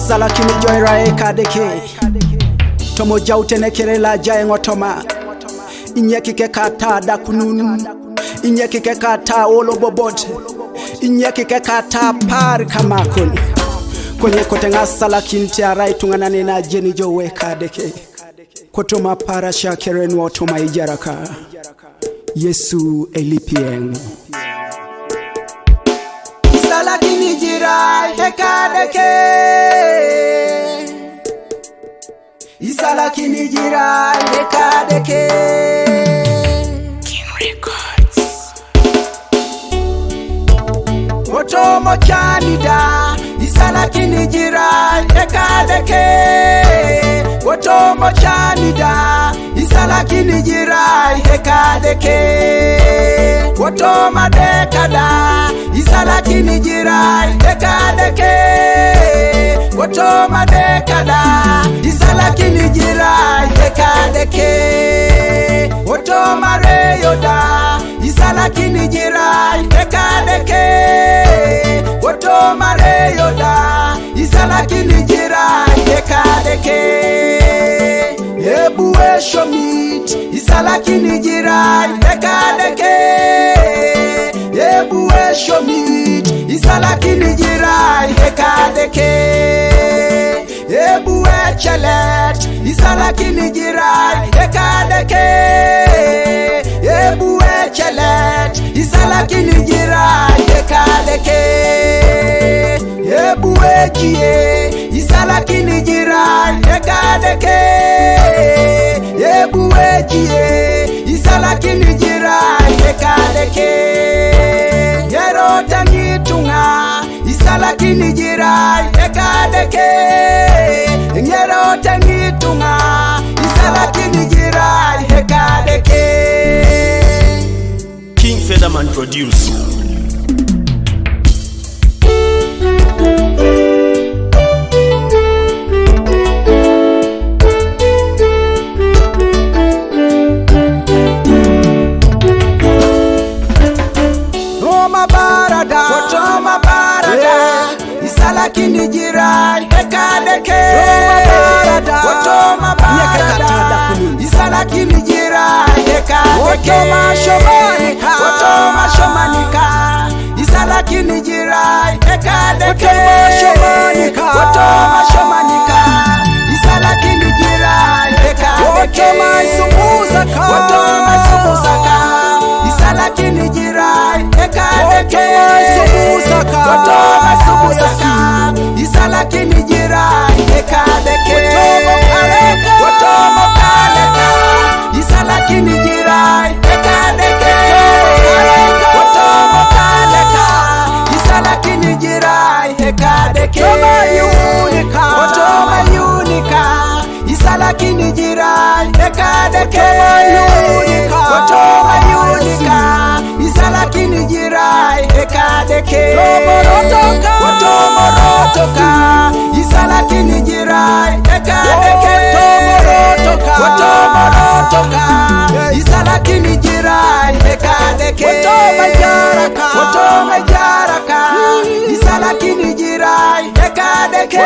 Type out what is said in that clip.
Salakini joira ekadeke Tomo jautene kerela jae ngotoma Inyekike kata dakunun Inyekike kata olobobote Inyekike kata par kamakun Kwenye kote nga salakini tiarai tunganane na jeni jowe kadeke Kotoma para shakerenu otoma ijaraka Yesu elipieng Salakini jirai ekadeke Salakini jirai ekadeke King Records Otomo chanida Salakini jirai ekadeke Otomo chanida Salakini jirai ekadeke Otoma dekada Salakini jirai ekadeke Otoma dekada Salakini jirai ekadeke Otoma reyoda Salakini jirai ekadeke Otoma reyoda Salakini jirai ekadeke Ebuwe shomit Salakini jirai ekadeke Ebuwe shomit Salakini jirai ekadeke Ebuwe chelet Salakini jirai ekadeke Ebuwe chelet Salakini jirai ekadeke Ebuwe kie Salakini jirai ekadeke Ebuwe kie Salakini jirai ekadeke Yero tangitunga Salakini jirai ekadeke Yero tangitunga Salakini jirai ekadeke King Featherman produce. Otoma barada Salakini jirai ekadeke Otoma barada Salakini jirai ekadeke Otoma shomanika Salakini jirai ekadeke Otoma shomanika Salakini jirai ekadeke Otoma sumusaka Salakini jirai ekadeke Otoma sumusaka Salakini jirai ekadeke Otoma kaleka Salakini jirai ekadeke Otoma kaleka Salakini jirai ekadeke Otoma yunika Salakini jirai ekadeke Otoma yunika Salakini jirai ekadeke Otoma rotoka Salakini jirai ekadeke Otoma rotoka Salakini jirai ekadeke Otoma jaraka Salakini jirai ekadeke